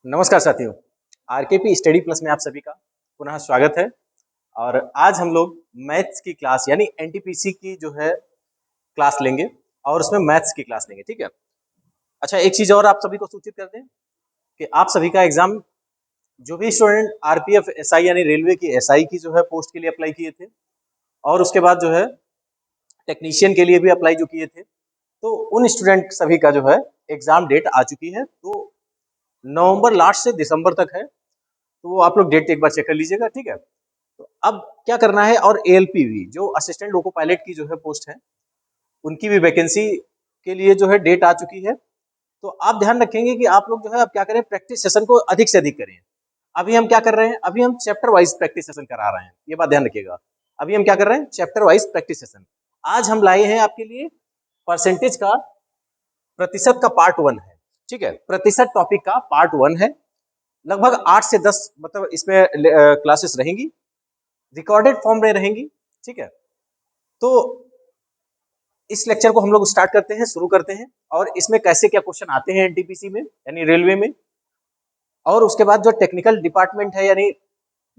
नमस्कार साथियों, आरकेपी study plus में आप सभी का पुनः स्वागत है। और आज हम लोग मैथ्स की क्लास यानी एनटीपीसी की जो है क्लास लेंगे और उसमें मैथ्स की क्लास लेंगे, ठीक है। अच्छा, एक चीज़ और आप सभी को सूचित कर दें कि आप सभी का एग्जाम जो भी स्टूडेंट आरपीएफ एसआई यानी रेलवे की एसआई की जो है पोस्ट के लिए अप्लाई किए थे और उसके बाद जो है टेक्नीशियन के लिए भी अप्लाई जो किए थे, तो उन स्टूडेंट सभी का जो है एग्जाम डेट आ चुकी है। तो नवंबर लास्ट से दिसंबर तक है, तो वो आप लोग डेट एक बार चेक कर लीजिएगा, ठीक है। तो अब क्या करना है, और एएलपीवी जो असिस्टेंट लोको पायलट की जो है पोस्ट है, उनकी भी वैकेंसी के लिए जो है डेट आ चुकी है। तो आप ध्यान रखेंगे कि आप लोग जो है अब क्या करें, प्रैक्टिस सेशन को अधिक से अधिक करें। अभी हम क्या कर रहे हैं, अभी हम चैप्टर वाइज प्रैक्टिस सेशन करा रहे हैं, ये बात ध्यान रखिएगा। अभी हम क्या कर रहे हैं, चैप्टर वाइज प्रैक्टिस सेशन। आज हम लाए हैं आपके लिए परसेंटेज का प्रतिशत का पार्ट 1 है, ठीक है। प्रतिशत टॉपिक का पार्ट 1 है। लगभग 8 से 10 मतलब इसमें क्लासेस रहेंगी, रिकॉर्डेड फॉर्म में रहेंगी, ठीक है। तो इस लेक्चर को हम लोग स्टार्ट करते हैं, शुरू करते हैं। और इसमें कैसे क्या क्वेश्चन आते हैं एनटीपीसी में यानी रेलवे में, और उसके बाद जो टेक्निकल डिपार्टमेंट है यानी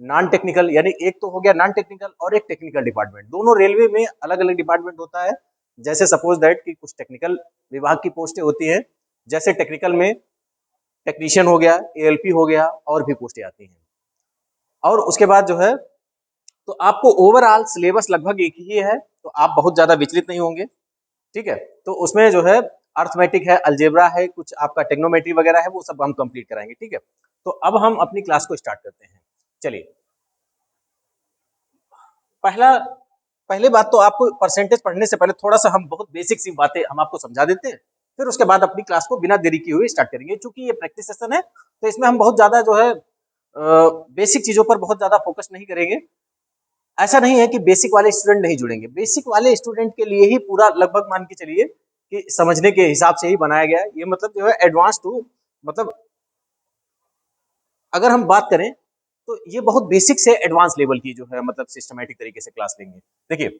नॉन टेक्निकल, यानी एक तो हो गया नॉन टेक्निकल और एक टेक्निकल डिपार्टमेंट, दोनों रेलवे में अलग अलग डिपार्टमेंट होता है। जैसे सपोज दैट कि कुछ टेक्निकल विभाग की पोस्टें होती हैं, जैसे टेक्निकल में टेक्नीशियन हो गया, एएलपी हो गया, और भी पोस्टें आती हैं। और उसके बाद जो है, तो आपको ओवरऑल सिलेबस लगभग एक ही है, तो आप बहुत ज्यादा विचलित नहीं होंगे, ठीक है। तो उसमें जो है अर्थमेटिक है, अलजेब्रा है, कुछ आपका टेक्नोमेट्री वगैरह है, वो सब हम कंप्लीट कराएंगे, ठीक है। तो अब हम अपनी क्लास को स्टार्ट करते हैं। चलिए, पहला पहले बात तो आपको परसेंटेज पढ़ने से पहले थोड़ा सा हम बहुत बेसिक सी बातें हम आपको समझा देते हैं, फिर उसके बाद अपनी क्लास को बिना देरी किए हुए स्टार्ट करेंगे। क्योंकि ये प्रैक्टिस सेशन है, तो इसमें हम बहुत ज्यादा जो है बेसिक चीजों पर बहुत ज्यादा फोकस नहीं करेंगे। ऐसा नहीं है कि बेसिक वाले स्टूडेंट नहीं जुड़ेंगे, बेसिक वाले स्टूडेंट के लिए ही पूरा लगभग मान के चलिए कि समझने के हिसाब से ही बनाया गया है ये। मतलब जो है एडवांस टू, मतलब अगर हम बात करें तो ये बहुत बेसिक से एडवांस लेवल की जो है मतलब सिस्टमेटिक तरीके से क्लास लेंगे। देखिए,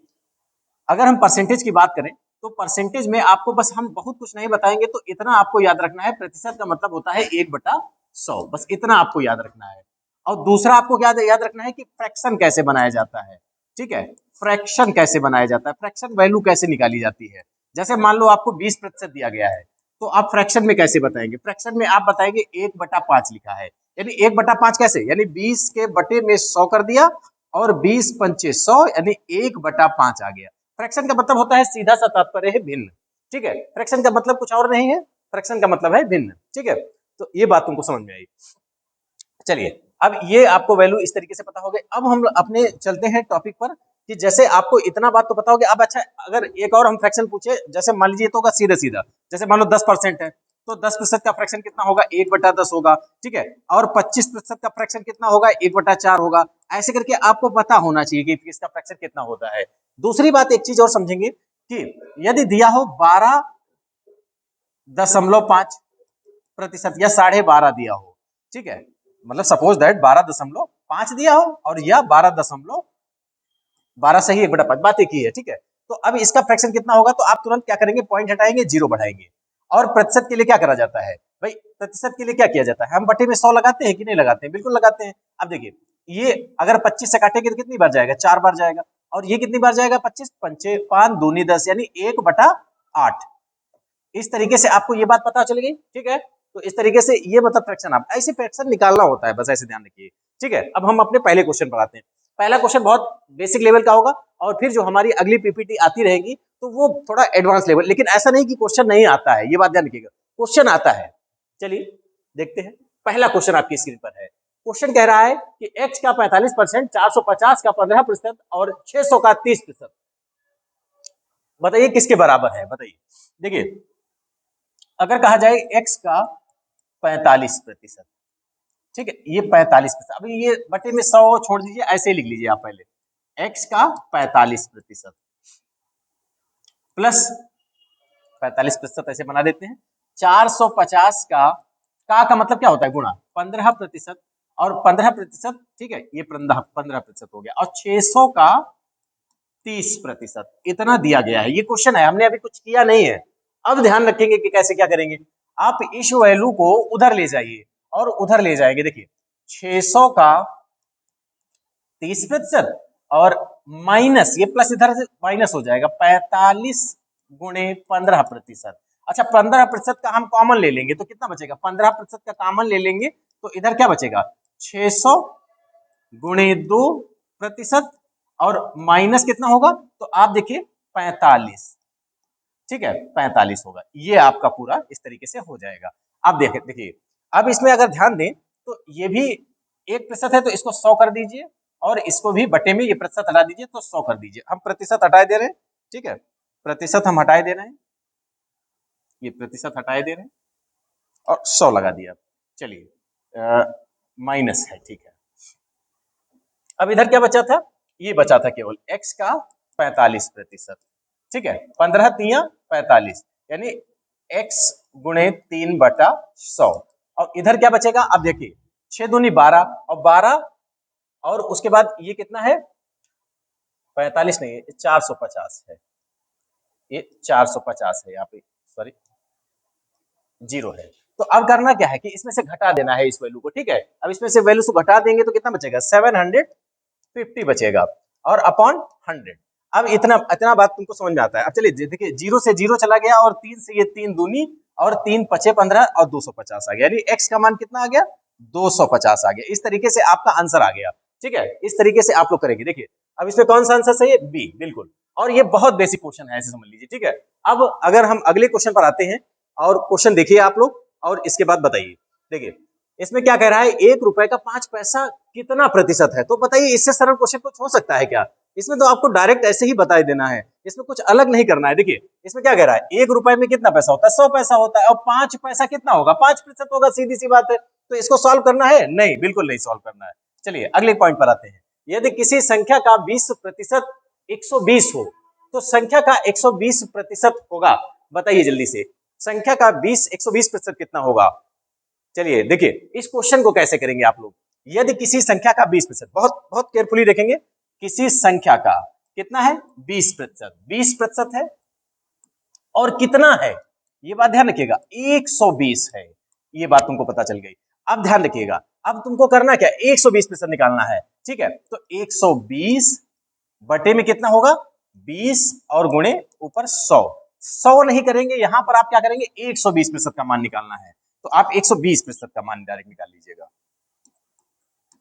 अगर हम परसेंटेज की बात करें तो परसेंटेज में आपको बस हम बहुत कुछ नहीं बताएंगे, तो इतना आपको याद रखना है, प्रतिशत का मतलब होता है 1/100, बस इतना आपको याद रखना है। और दूसरा आपको क्या याद रखना है कि फ्रैक्शन कैसे बनाया जाता है, ठीक है। फ्रैक्शन कैसे बनाया जाता है, फ्रैक्शन वैल्यू कैसे निकाली जाती है। जैसे मान लो आपको 20% दिया गया है, तो आप फ्रैक्शन में कैसे बताएंगे, फ्रैक्शन में आप बताएंगे 1/5 लिखा है, यानी 1/5 कैसे, यानी 20 के बटे में 100 कर दिया, और 20 पंचे 100 यानी 1/5 आ गया। फ्रैक्शन का मतलब होता है, सीधा सा तात्पर्य है भिन्न, ठीक है। फ्रैक्शन का मतलब कुछ और नहीं है, फ्रैक्शन का मतलब है भिन्न, ठीक है। तो ये बात तुमको समझ में आई। चलिए, अब ये आपको वैल्यू इस तरीके से पता हो गई। अब हम अपने चलते हैं टॉपिक पर, कि जैसे आपको इतना बात तो पता हो गया। अब अच्छा, अगर एक और हम फ्रैक्शन पूछे, जैसे मान लीजिए तो होगा सीधा सीधा, जैसे मान लो 10% है, तो 10% का फ्रैक्शन कितना होगा, 1/10 होगा, ठीक है। और 25% का फ्रैक्शन कितना होगा, 1/4 होगा। ऐसे करके आपको पता होना चाहिए कि इसका फ्रैक्शन कितना होता है। दूसरी बात, एक चीज और समझेंगे कि यदि दिया हो 12.5% या 12.5 दिया हो, ठीक है, मतलब सपोज दैट 12.5 दिया हो और या 12 सही 1/5, बात एक ही है, ठीक है। तो अब इसका फ्रैक्शन कितना होगा, तो आप तुरंत क्या करेंगे, पॉइंट हटाएंगे, जीरो बढ़ाएंगे। और प्रतिशत के लिए क्या करा जाता है भाई, प्रतिशत के लिए क्या किया जाता है, हम बटे में 100 लगाते हैं कि नहीं लगाते हैं, बिल्कुल लगाते हैं। अब देखिए, ये अगर 25 से काटेंगे तो कितनी बार जाएगा, 4 बार जाएगा। और ये कितनी बार जाएगा, 25 पंचे 5 दूनी 10 यानी 1/8। इस तरीके से आपको ये बात पता चल गई, ठीक है। तो इस तरीके से ये मतलब फ्रैक्शन, आप ऐसे फ्रैक्शन निकालना होता है, बस ऐसे ध्यान रखिए, ठीक है। अब हम अपने पहले क्वेश्चन पर आते हैं। पहला क्वेश्चन बहुत बेसिक लेवल का होगा, और फिर जो हमारी अगली पीपीटी आती रहेगी तो वो थोड़ा एडवांस लेवल, लेकिन ऐसा नहीं कि क्वेश्चन नहीं आता है, ये बात ध्यान रखिएगा, क्वेश्चन आता है। चलिए देखते हैं, पहला क्वेश्चन आपकी स्क्रीन पर है। क्वेश्चन कह रहा है कि x का 45%, 450 का 15% और 600 का 30%, बताइए किसके बराबर है, बताइए। देखिए, अगर कहा जाए x का 45%, ठीक है, ये 45%, अभी ये बटे में 100 छोड़ दीजिए, ऐसे ही लिख लीजिए आप पहले, x का 45% प्लस 45% ऐसे बना देते हैं, 450 का मतलब क्या होता है, गुणा 15%, और 15%, ठीक है, ये 15% हो गया, और 600 का 30%, इतना दिया गया है। ये क्वेश्चन है, हमने अभी कुछ किया नहीं है। अब ध्यान रखेंगे कि कैसे क्या करेंगे। आप इस वैल्यू को उधर ले जाइए और उधर ले जाएंगे। देखिए 600 का 30% और माइनस, ये प्लस इधर से माइनस हो जाएगा 45 गुणे 15%। अच्छा 15% का हम कॉमन ले लेंगे तो कितना बचेगा, 15% का कॉमन ले लेंगे तो इधर क्या बचेगा 600 गुणे 2% और माइनस कितना होगा, तो आप देखिए 45, ठीक है 45 होगा। ये आपका पूरा इस तरीके से हो जाएगा। अब देखिए अब इसमें अगर ध्यान दें तो ये भी 1% है तो इसको 100 कर दीजिए और इसको भी बटे में ये प्रतिशत हटा दीजिए तो 100 कर दीजिए। हम प्रतिशत हटाए दे रहे हैं, ठीक है प्रतिशत हम हटाए दे रहे हैं, ये प्रतिशत हटाए दे रहे हैं और 100 लगा दिया। चलिए माइनस है, ठीक है। अब इधर क्या बचा था, ये बचा था केवल x का 45%, ठीक है 15 तिया 45 यानी x गुणे 3/100। और इधर क्या बचेगा, अब देखिए 6 दूनी 12 और 12 और उसके बाद ये कितना है 45 नहीं है 450 है, ये 450 है यहाँ पे, सॉरी 0 है। तो अब करना क्या है कि इसमें से घटा देना है इस वैल्यू को, ठीक है। अब इसमें से वैल्यू को घटा देंगे तो कितना बचेगा 750 बचेगा और अपॉन 100। अब इतना बात तुमको समझ में आता है। अब चलिए देखिए 0 से 0 चला गया और 3 से ये 3 दूनी और 3 पचे 15 और 250 आ गया, यानी x का मान कितना आ गया 250 आ गया। इस तरीके से आपका आंसर आ गया, ठीक है। इस तरीके से आप लोग करेंगे। देखिए अब इसमें कौन सा आंसर सही है, बी बिल्कुल। और ये बहुत बेसिक क्वेश्चन है, ऐसे समझ लीजिए, ठीक है। अब अगर हम अगले क्वेश्चन पर आते हैं और क्वेश्चन देखिए आप लोग और इसके बाद बताइए। देखिए इसमें क्या कह रहा है, 1 रुपए का 5 पैसा कितना प्रतिशत है, तो बताइए इससे सरल क्वेश्चन कुछ हो सकता है क्या। इसमें तो आपको डायरेक्ट ऐसे ही बता देना है, इसमें कुछ अलग नहीं करना है। देखिए इसमें क्या कह रहा है, 1 रुपए में कितना पैसा होता है 100 पैसा होता है और 5 पैसा कितना होगा 5% होगा, सीधी सी बात है। तो इसको सॉल्व करना है, नहीं बिल्कुल नहीं सॉल्व करना है। चलिए अगले पॉइंट पर आते हैं। यदि किसी संख्या का 20% 120 हो तो संख्या का 120% होगा, बताइए जल्दी से संख्या का 120% कितना होगा। चलिए देखिए इस क्वेश्चन को कैसे करेंगे आप लोग। यदि किसी संख्या का 20%, बहुत बहुत केयरफुली देखेंगे, किसी संख्या का कितना है 20% है और कितना है, ये बात ध्यान रखिएगा 120 है, ये बात तुमको पता चल गई। अब ध्यान रखिएगा, अब तुमको करना क्या 120% निकालना है, ठीक है। तो 120 बटे में कितना होगा 20 और गुणे ऊपर 100 नहीं करेंगे, यहां पर आप क्या करेंगे 120% का मान निकालना है, तो आप 120% का मान डायरेक्ट निकाल लीजिएगा,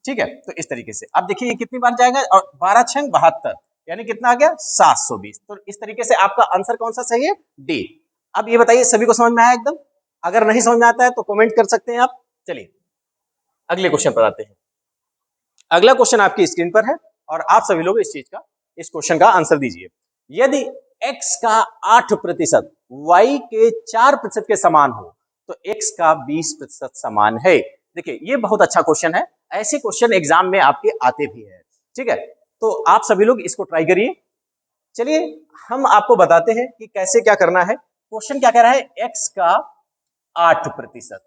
ठीक है। तो इस तरीके से आप देखिए ये कितनी बार जाएगा और 12 छंग 72 यानी कितना आ गया 720। तो इस तरीके से आपका आंसर कौन सा सही है, डी। अब ये बताइए सभी को समझ में आया एकदम, अगर नहीं समझ में आता है तो कमेंट कर सकते हैं आप। चलिए अगले क्वेश्चन पर आते हैं। अगला क्वेश्चन आपकी स्क्रीन पर है और आप सभी लोग इस क्वेश्चन का आंसर दीजिए। यदि x का 8% y के 4% के समान हो तो x का 20% समान है। देखिए ये बहुत अच्छा क्वेश्चन है, ऐसे क्वेश्चन एग्जाम में आपके आते भी हैं, ठीक है। तो आप सभी लोग इसको ट्राई करिए। चलिए हम आपको बताते हैं कि कैसे क्या करना है। क्वेश्चन क्या कह रहा है, x का 8%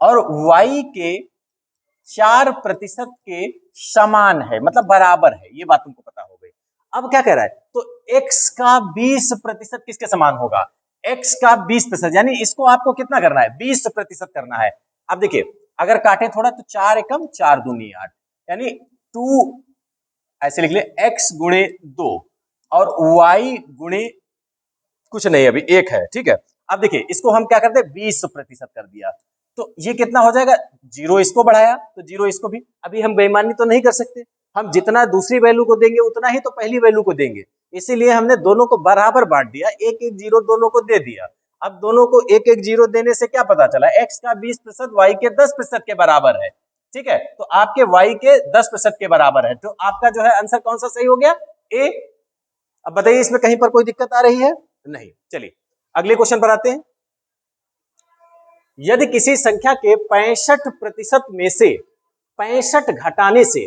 और y के 4% के समान है, मतलब बराबर है, ये बात तुमको पता हो गई। अब क्या कह रहा है, तो x का 20% किसके समान होगा, x का 20%, यानी इसको आपको कितना करना है 20% करना है। अब देखिए अगर काटे थोड़ा तो 4 एकम 4 दूनी 8 यानी 2 ऐसे लिख ले x गुणे 2 और y गुणे कुछ नहीं अभी 1 है, ठीक है। अब देखिए इसको हम क्या करते हैं 20% कर दिया तो ये कितना हो जाएगा, 0 इसको बढ़ाया तो 0 इसको भी। अभी हम बेईमानी तो नहीं कर सकते, हम जितना दूसरी वैल्यू को देंगे उतना ही तो पहली वैल्यू को देंगे, इसीलिए हमने दोनों को बराबर बांट दिया, 1-1 0 दोनों को दे दिया। अब दोनों को 1-1 0 देने से क्या पता चला, x का 20% y के 10% के बराबर है, ठीक है। तो आपके y के 10% के बराबर है, तो आपका जो है आंसर कौन सा सही हो गया, ए। अब बताइए इसमें कहीं पर कोई दिक्कत आ रही है, नहीं। चलिए अगले क्वेश्चन पर आते हैं। यदि किसी संख्या के 65% में से 65 घटाने से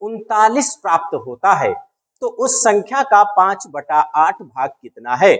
39 प्राप्त होता है तो उस संख्या का 5/8 भाग कितना है।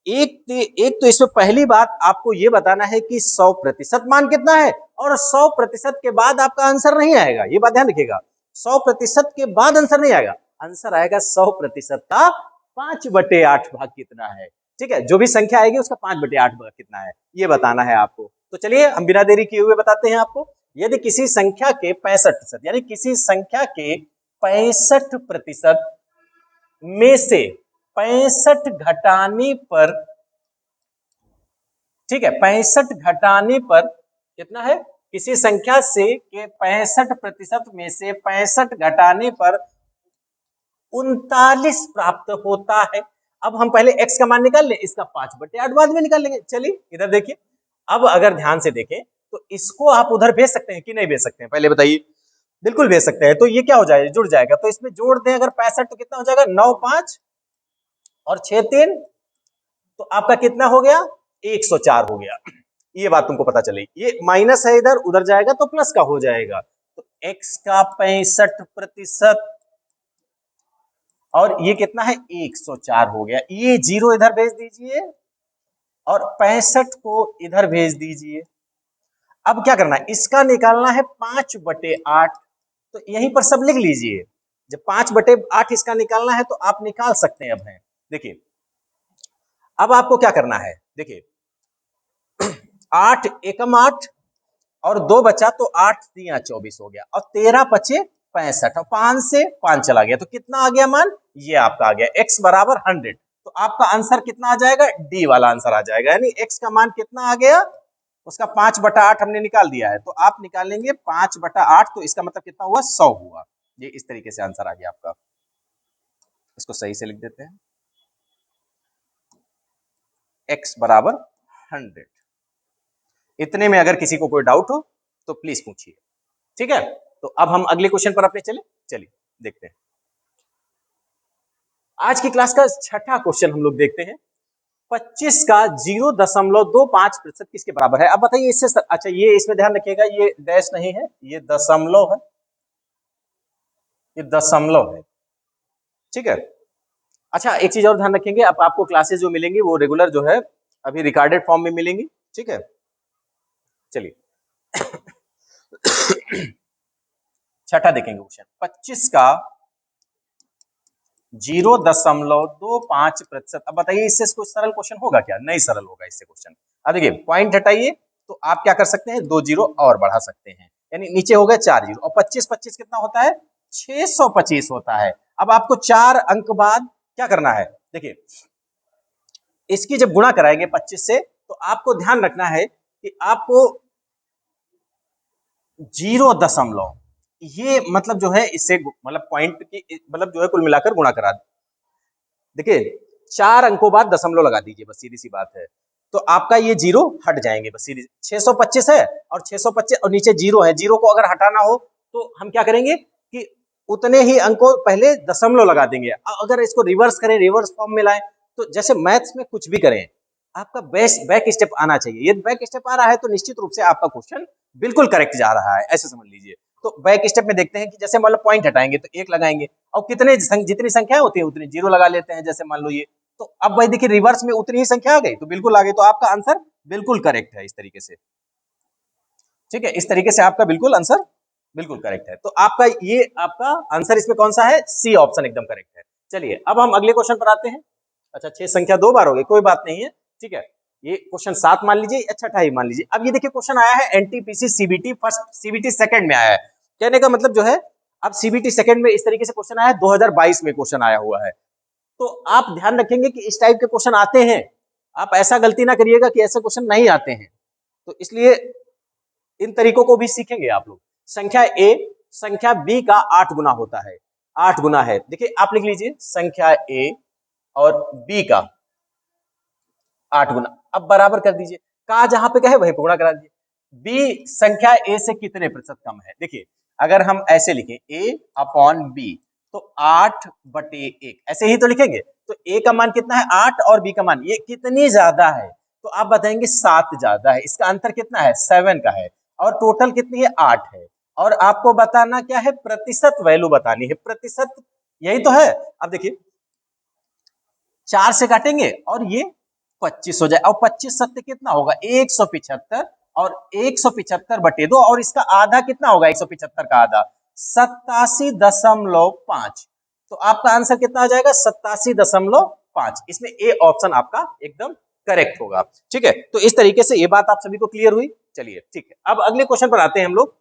एक तो इसमें पहली बात आपको यह बताना है कि 100% मान कितना है और 100% के बाद आपका आंसर नहीं आएगा, ये बात ध्यान रखिएगा। 100% के बाद आंसर नहीं आएगा, आंसर आएगा 100% का 5/8 भाग कितना है, ठीक है। जो भी संख्या आएगी उसका 5/8 भाग कितना है ये बताना है आपको। तो चलिए हम बिना देरी किए हुए बताते हैं आपको। यदि किसी संख्या के 65% यानी किसी संख्या के 65% में से 65 घटाने पर, ठीक है, 65 घटाने पर कितना है, किसी संख्या से के 65% में से 65 घटाने पर 39 प्राप्त होता है। अब हम पहले x का मान निकाल लें, इसका 5/8 बाद में निकाल लेंगे। चलिए इधर देखिए, अब अगर ध्यान से देखें तो इसको आप उधर भेज सकते हैं कि नहीं भेज सकते हैं, पहले बताइए। बिल्कुल भेज सकते हैं। तो ये क्या हो जाएगा, जुड़ जाएगा। तो इसमें जोड़ दें अगर 65 तो कितना हो जाएगा, 9 5 और 6 3, तो आपका कितना हो गया, 104 हो गया। ये बात तुमको पता चली। ये माइनस है इधर, उधर जाएगा तो प्लस का हो जाएगा। तो x का 65% और ये कितना है, 104 हो गया। ये 0 इधर भेज दीजिए और 65 को इधर भेज दीजिए। अब क्या करना है, इसका निकालना है 5/8। तो यहीं पर सब लिख लीजिए। जब 5/8 इसका निकालना है तो आप निकाल सकते हैं। अब है देखिए, अब आपको क्या करना है, देखिए 8 एकम 8 और 2 बचा, तो 8 3 24 हो गया और 13 पचे 65 और 5 से 5 चला गया, तो कितना आ गया मान, ये आपका आ गया x बराबर 100। तो आपका आंसर कितना आ जाएगा, डी वाला आंसर आ जाएगा। यानी x का मान कितना आ गया, उसका 5/8 हमने निकाल दिया है। तो आप निकालेंगे 5/8, तो इसका मतलब कितना हुआ, 100 हुआ। ये इस तरीके से आंसर आ गया आपका। इसको सही से लिख देते हैं, x बराबर 100। इतने में अगर किसी को कोई डाउट हो तो प्लीज पूछिए, ठीक है। तो अब हम अगले क्वेश्चन पर अपने चलिए देखते हैं। आज की क्लास का छठा क्वेश्चन हम लोग देखते हैं। 25 का 0.25% किसके बराबर है। अब बताइए इससे, अच्छा ये इसमें ध्यान रखिएगा, ये डैश नहीं है, ये दशमलव है, ये दशमलव है, ठीक है। अच्छा एक चीज और ध्यान रखेंगे, अब आपको क्लासेस जो मिलेंगी वो रेगुलर जो है अभी रिकॉर्डेड फॉर्म में मिलेंगी, ठीक है। चलिए छठा देखेंगे क्वेश्चन। 25 का 0.25%। अब बताइए इससे कोई सरल क्वेश्चन होगा क्या, नहीं सरल होगा इससे क्वेश्चन। अब देखिए पॉइंट हटाइए, तो आप क्या कर सकते हैं, 2 जीरो और बढ़ा सकते हैं, यानी नीचे हो गया 4 जीरो और 25 25 कितना होता है, 625 होता है। अब आपको 4 अंक बाद क्या करना है, देखिए इसकी जब गुणा कराएंगे 25 से, तो आपको ध्यान रखना है कि आपको 0 ये मतलब जो है इससे मतलब पॉइंट की मतलब जो है कुल मिलाकर गुणा करा। देखिए 4 अंकों बाद दशमलव लगा दीजिए, बस सीधी सी बात है। तो आपका ये 0 हट जाएंगे, बस सीधी। 625 है और 625 और नीचे 0 है, 0 को अगर हटाना हो तो हम क्या करेंगे कि उतने ही अंकों पहले दशमलव लगा देंगे। अगर इसको रिवर्स करें, रिवर्स फॉर्म में लाएं, तो जैसे मैथ्स में कुछ भी करें, आपका बैक स्टेप आना चाहिए। यदि बैक स्टेप आ रहा है तो निश्चित रूप से आपका क्वेश्चन बिल्कुल करेक्ट जा रहा है, ऐसे समझ लीजिए। तो बैक स्टेप में देखते हैं कि जैसे मान लो पॉइंट हटाएंगे तो 1 लगाएंगे और कितने जितनी संख्याएं होती है उतनी 0 लगा लेते हैं, जैसे मान लो ये। तो अब भाई देखिए रिवर्स में उतनी ही संख्या आ गई तो बिल्कुल आ गई, तो आपका आंसर बिल्कुल करेक्ट है इस तरीके से, ठीक है। इस तरीके से आपका बिल्कुल आंसर बिल्कुल करेक्ट है। तो आपका ये आपका आंसर इसमें कौन सा है, सी ऑप्शन एकदम करेक्ट है। चलिए अब हम अगले क्वेश्चन पर आते हैं। अच्छा 6 संख्या 2 बार हो गई, कोई बात नहीं है, ठीक है। ये क्वेश्चन 7 मान लीजिए, अच्छा 28 मान लीजिए। अब ये देखिए क्वेश्चन आया है NTPC CBT first, CBT second में आया है। कहने का मतलब जो है, अब सीबीटी सेकंड में इस तरीके से क्वेश्चन आया है, 2022 में क्वेश्चन आया हुआ है। तो आप ध्यान रखेंगे कि इस टाइप के क्वेश्चन आते हैं, आप ऐसा गलती ना करिएगा कि ऐसे क्वेश्चन नहीं आते हैं। तो इसलिए इन तरीकों को भी सीखेंगे आप लोग। संख्या ए संख्या बी का 8 गुना होता है, 8 गुना है। देखिए आप लिख लीजिए संख्या ए और बी का 8 गुना, अब बराबर कर दीजिए, का जहां पे कहे वहीं पे गुणा करा दीजिए। बी संख्या ए से कितने प्रतिशत कम है, देखिए अगर हम ऐसे लिखें a अपॉन बी, तो 8/1 ऐसे ही तो लिखेंगे। तो a का मान कितना है 8 और b का मान ये कितनी ज्यादा है, तो आप बताएंगे 7 ज्यादा है। इसका अंतर कितना है 7 का है और टोटल कितनी है 8 है। और आपको बताना क्या है, प्रतिशत वैल्यू बतानी है, प्रतिशत यही तो है। अब देखिए 4 से काटेंगे और ये 25 हो जाए और 25 सत्य कितना होगा 175 और 175/2 और इसका आधा कितना होगा 175 का आधा 87.5। तो आपका आंसर कितना आ जाएगा 87.5। इसमें ए ऑप्शन आपका एकदम करेक्ट होगा, ठीक है। तो इस तरीके से ये बात आप सभी को क्लियर हुई। चलिए ठीक है, अब अगले क्वेश्चन पर आते हैं हम लोग।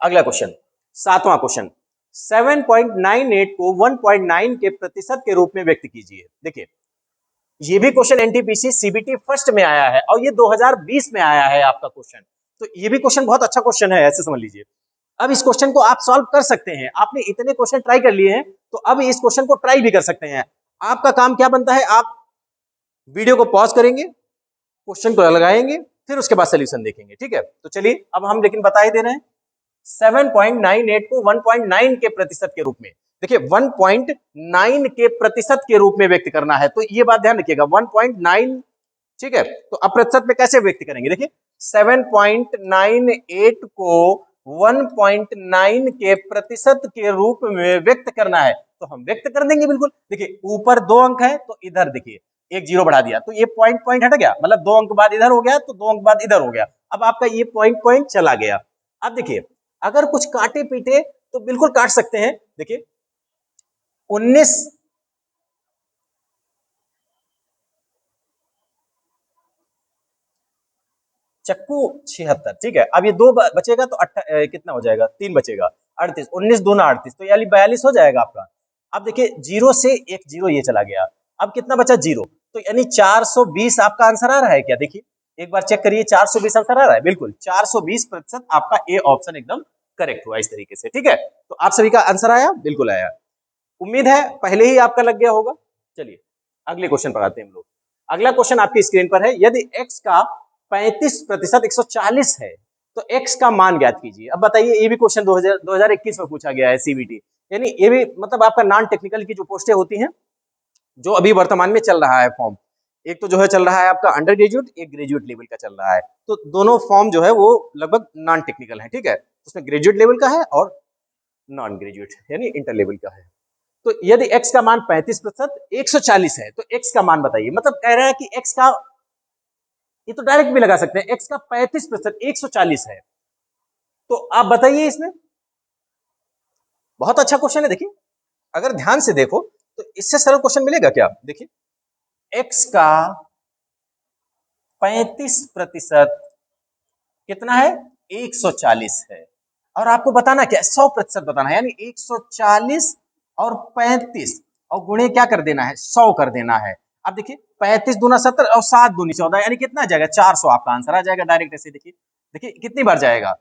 अगला क्वेश्चन, 7वां क्वेश्चन, 7.98 को 1.9 के प्रतिशत के रूप में व्यक्त कीजिए। देखिए ये भी क्वेश्चन एनटीपीसी सीबीटी फर्स्ट में आया है और ये 2020 में आया है आपका क्वेश्चन, तो ये भी क्वेश्चन बहुत अच्छा क्वेश्चन है, ऐसे समझ लीजिए। अब इस क्वेश्चन को आप सॉल्व कर सकते हैं, आपने इतने क्वेश्चन ट्राई कर लिए हैं तो अब इस क्वेश्चन को ट्राई भी कर सकते हैं। आपका काम क्या बनता है, आप वीडियो को पॉज करेंगे, क्वेश्चन को लगाएंगे, फिर उसके बाद सोल्यूशन देखेंगे, ठीक है। तो चलिए अब हम लेकिन बता ही दे रहे हैं, 7.98 को 1.9 के प्रतिशत के रूप में, देखिए 1.9 के प्रतिशत के रूप में व्यक्त करना है, तो ये बात ध्यान रखिएगा 1.9, ठीक है। तो अब प्रतिशत में कैसे व्यक्त करेंगे, देखिए 7.98 को 1.9 के प्रतिशत के रूप में व्यक्त करना है, तो हम व्यक्त कर देंगे बिल्कुल। देखिए ऊपर 2 अंक है तो इधर देखिए एक जीरो बढ़ा दिया, तो ये पॉइंट पॉइंट हट गया, मतलब 2 अंक बाद इधर हो गया तो 2 अंक बाद इधर हो गया, अब आपका ये पॉइंट पॉइंट चला गया। अब देखिए अगर कुछ काटे पीटे तो बिल्कुल काट सकते हैं, देखिए 19 चक्कू 76, ठीक है। अब ये 2 बचेगा तो कितना हो जाएगा, 3 बचेगा, 38, 19 दूना 38, तो यानी 42 हो जाएगा आपका। अब देखिए जीरो से एक जीरो ये चला गया, अब कितना बचा, जीरो, तो यानी 420 आपका आंसर आ रहा है क्या, देखिए एक बार चेक करिए, 420 आंसर आ रहा है, बिल्कुल 420% आपका ए ऑप्शन एकदम करेक्ट हुआ इस तरीके से, ठीक है। तो आप सभी का आंसर आया, बिल्कुल आया, उम्मीद है पहले ही आपका लग गया होगा। चलिए अगले क्वेश्चन पर आते हैं हम लोग। अगला क्वेश्चन आपकी स्क्रीन पर है, यदि x का 35% 140 है तो x का मान ज्ञात कीजिए। अब बताइए, ये भी क्वेश्चन 2021 में पूछा गया है सीबीटी, यानी ये भी मतलब आपका नॉन टेक्निकल की जो पोस्टें होती हैं, जो अभी वर्तमान में चल रहा है फॉर्म, एक तो जो है चल रहा है आपका अंडर ग्रेजुएट, एक ग्रेजुएट लेवल का चल रहा है, तो दोनों फॉर्म जो है वो लगभग नॉन टेक्निकल है, ठीक है। उसमें ग्रेजुएट लेवल का है और नॉन ग्रेजुएट यानी इंटर लेवल का है। तो यदि x का मान 35% 140 है तो x का मान बताइए, मतलब कह रहा है कि x का, ये तो डायरेक्ट भी लगा सकते हैं, x का 35% 140 है, तो आप बताइए इसमें। बहुत अच्छा क्वेश्चन है, देखिए अगर ध्यान से देखो तो इससे सरल क्वेश्चन मिलेगा क्या, देखिए x का 35% कितना है, 140 है, और आपको बताना क्या, 100% बताना है, यानी 140 और 35 और गुणे क्या कर देना है, 100 कर देना है। अब देखिए 35 दूना 70 और 7 दूनी 14, यानी कितना आ जाएगा, 400 आपका आंसर आ जाएगा डायरेक्ट ऐसे। देखिए देखिए कितनी बार जाएगा,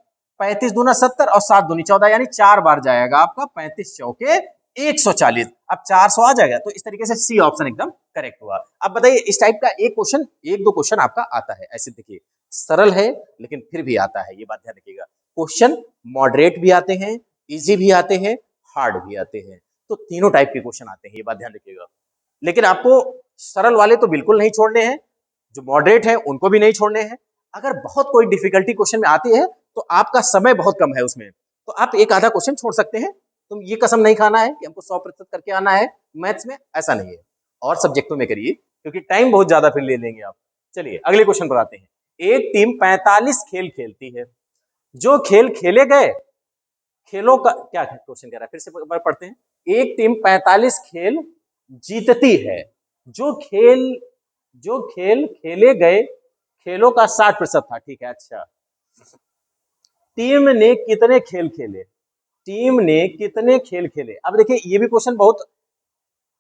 35 दूना 70 और 7 दूनी 14, यानी 4 बार जाएगा आपका, 35 चौके 140, अब 400 आ जाएगा। तो इस तरीके से सी ऑप्शन एकदम करेक्ट हुआ। अब बताइए इस टाइप का एक क्वेश्चन, एक दो क्वेश्चन आपका आता है ऐसे, देखिए सरल है लेकिन फिर भी आता है, ये बात ध्यान रखिएगा। क्वेश्चन मॉडरेट भी आते हैं, इजी भी आते हैं, हार्ड भी आते हैं, तो तीनों टाइप के क्वेश्चन आते हैं, ये बात ध्यान रखिएगा। लेकिन आपको सरल वाले तो बिल्कुल नहीं छोड़ने हैं, जो मॉडरेट है उनको भी नहीं छोड़ने हैं। अगर बहुत कोई डिफिकल्टी क्वेश्चन में आती है तो आपका समय बहुत कम है उसमें, तो आप एक आधा क्वेश्चन छोड़ सकते हैं। तुम ये कसम नहीं खाना है कि हमको 100% करके आना है मैथ्स में, ऐसा नहीं है, और सब्जेक्टों में करिए क्योंकि टाइम बहुत ज्यादा फिर ले लेंगे आप। चलिए अगले क्वेश्चन पर आते हैं। एक टीम 45 खेल खेलती है, जो खेल खेले गए खेलों का, क्या क्वेश्चन कह रहा है, फिर से पढ़ते हैं। एक टीम 45 खेल जीतती है, जो खेल जो खेल खेले गए खेलों का 60% था, ठीक है। अच्छा, टीम ने कितने खेल खेले, टीम ने कितने खेल खेले। अब देखिए ये भी क्वेश्चन बहुत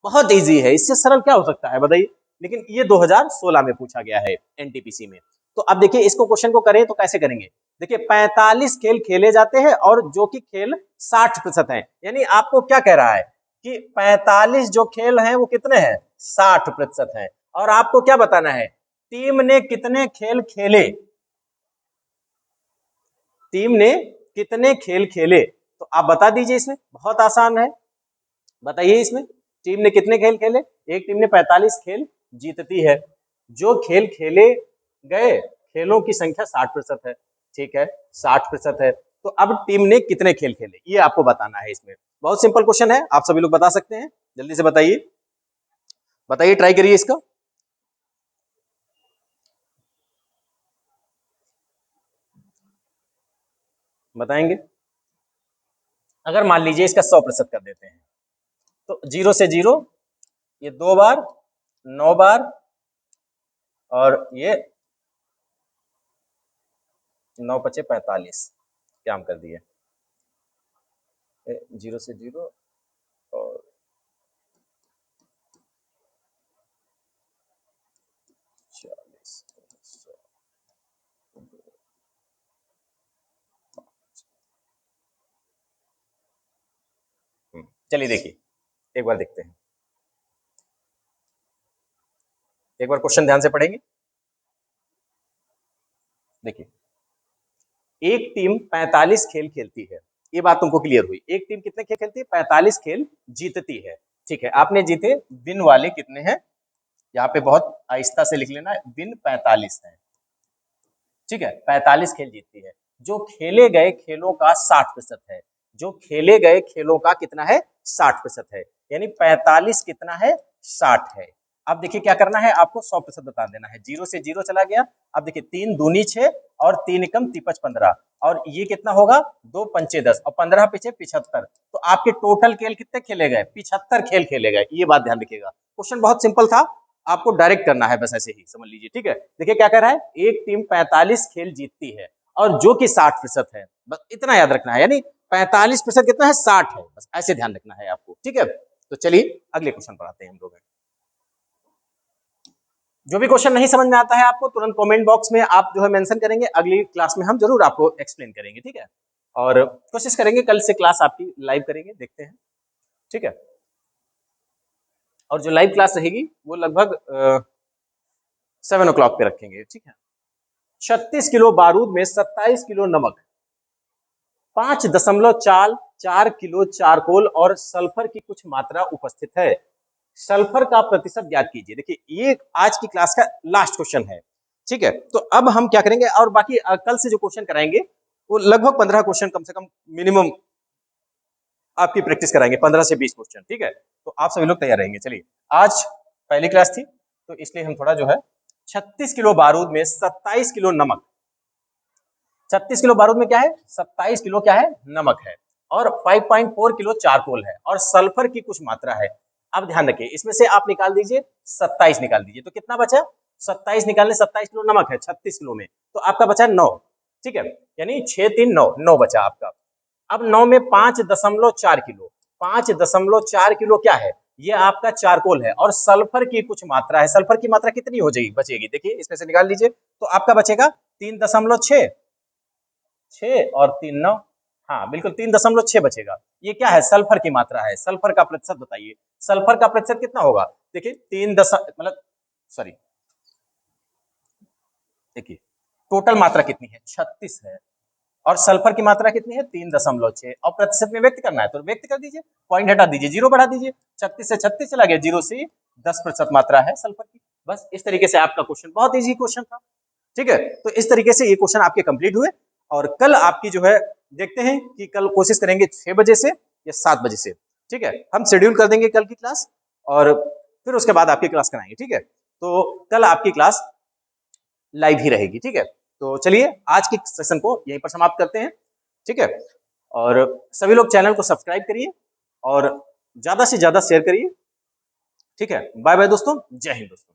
बहुत इजी है, इससे सरल क्या हो सकता है बताइए, लेकिन ये 2016 में पूछा गया है एनटीपीसी में। तो अब देखिए इसको क्वेश्चन को करें तो कैसे करेंगे, देखिए 45 खेल खेले जाते हैं और जो कि खेल 60% है, यानी आपको क्या कह रहा है कि 45 जो खेल हैं वो कितने हैं, 60% है, और आपको क्या बताना है, टीम ने कितने खेल खेले, टीम ने कितने खेल खेले, तो आप बता दीजिए, इसमें बहुत आसान है, बताइए इसमें टीम ने कितने खेल खेले। एक टीम ने 45 खेल जीतती है, जो खेल खेले गए खेलों की संख्या 60% है, ठीक है 60% है, तो अब टीम ने कितने खेल खेले ये आपको बताना है। इसमें बहुत सिंपल क्वेश्चन है, आप सभी लोग बता सकते हैं, जल्दी से बताइए, बताइए ट्राई करिए इसका। बताएंगे, अगर मान लीजिए इसका 100% कर देते हैं तो 0 से 0, ये 2 बार, 9 बार, और ये 9 पचे 45, क्या हम कर दिए 0 से 0 और 40। चलिए देखिए, एक बार देखते हैं, एक बार क्वेश्चन ध्यान से पढ़ेंगे। देखिए, एक टीम 45 खेल खेलती है, ये बात तुमको क्लियर हुई। एक टीम कितने खेल खेलती है? 45 खेल जीतती है। ठीक है, आपने जीते, विन वाले कितने हैं? यहाँ पे बहुत आहिस्ता से लिख लेना, विन 45 है। ठीक है, 45 खेल जीतती है। जो खेले गए खेलों का 60% है, जो खेले गए खेलों का कितना है? 60% है, यानी 45 कितना है? 60 है। अब देखिए क्या करना है, आपको 100% बता देना है। 0 से 0 चला गया। अब देखिए 3 दूनी 6 और 3 एकम तिपच 15, और ये कितना होगा? 2 पंचे 10 और 15 पीछे 75। तो आपके टोटल खेल कितने खेले गए? 75 खेल खेले गए। ये बात ध्यान रखिएगा। क्वेश्चन बहुत सिंपल था, आपको डायरेक्ट करना है, बस ऐसे ही समझ लीजिए। ठीक है, देखिए क्या कह रहा है, एक टीम 45 खेल जीतती है और जो कि 60% है, बस इतना याद रखना है। यानी 45% कितना है? 60 है, बस ऐसे ध्यान रखना है आपको। ठीक है, तो चलिए अगले क्वेश्चन पर आते हैं हम लोग। जो भी क्वेश्चन नहीं समझ में आता है आपको, तुरंत कमेंट बॉक्स में आप जो है मेंशन करेंगे, अगली क्लास में हम जरूर आपको एक्सप्लेन करेंगे। ठीक है, और कोशिश करेंगे कल से क्लास आपकी लाइव करेंगे, देखते हैं। ठीक है, और जो लाइव क्लास रहेगी वो लगभग 7 o'clock पे रखेंगे। ठीक है, 36 किलो बारूद में 27 किलो नमक, 5.4 किलो चारकोल और सल्फर की कुछ मात्रा उपस्थित है। सल्फर का प्रतिशत ज्ञात कीजिए। देखिए ये आज की क्लास का लास्ट क्वेश्चन है। ठीक है, तो अब हम क्या करेंगे, और बाकी कल से जो क्वेश्चन कराएंगे वो लगभग 15 क्वेश्चन कम से कम मिनिमम आपकी प्रैक्टिस कराएंगे, 15 से 20 क्वेश्चन। ठीक है, तो आप सभी लोग तैयार रहेंगे। चलिए, आज पहली क्लास थी तो इसलिए हम थोड़ा जो है 36 किलो बारूद में 27 किलो नमक, 36 किलो बारूद में क्या है? 27 किलो क्या है? नमक है, और 5.4 किलो चारकोल है, और सल्फर की कुछ मात्रा है। अब ध्यान रखिए, इसमें से आप निकाल दीजिए 27 निकाल दीजिए, तो कितना बचा? 27 निकालने, 27 किलो नमक है 36 किलो में, तो आपका बचा 9। ठीक है, यानी 6 3 9, 9 बचा आपका। अब 9 में 5.4 किलो, 5.4 किलो क्या है? ये आपका चारकोल है, और सल्फर की कुछ मात्रा है। सल्फर की मात्रा कितनी हो जाएगी, बचेगी? देखिए इसमें से निकाल लीजिए, तो आपका बचेगा 3.6, 6 और 3 9, हाँ बिल्कुल 3.6 बचेगा। ये क्या है? सल्फर की मात्रा है। सल्फर का प्रतिशत बताइए, सल्फर का प्रतिशत कितना होगा? देखिए 3 मतलब सॉरी, देखिए टोटल मात्रा कितनी है? 36 है, और सल्फर की मात्रा कितनी है? 3.6, और प्रतिशत में व्यक्त करना है तो व्यक्त कर दीजिए, पॉइंट हटा दीजिए, 0 बढ़ा दीजिए। 36 से 36 चला गया, 0 से 10% मात्रा है सल्फर की। बस इस तरीके से आपका क्वेश्चन, बहुत इजी क्वेश्चन था। ठीक है, तो इस तरीके से ये क्वेश्चन आपके कंप्लीट हुए, और कल आपकी जो है देखते हैं कि कल कोशिश करेंगे 6 बजे से या 7 बजे से। ठीक है, हम शेड्यूल कर देंगे कल की क्लास, और फिर उसके बाद आपकी क्लास कराएंगे। ठीक है, तो कल आपकी क्लास लाइव ही रहेगी। ठीक है, तो चलिए आज की सेशन को यहीं पर समाप्त करते हैं। ठीक है, और सभी लोग चैनल को सब्सक्राइब करिए और ज्यादा से ज्यादा शेयर करिए। ठीक है, बाय बाय दोस्तों, जय हिंद दोस्तों।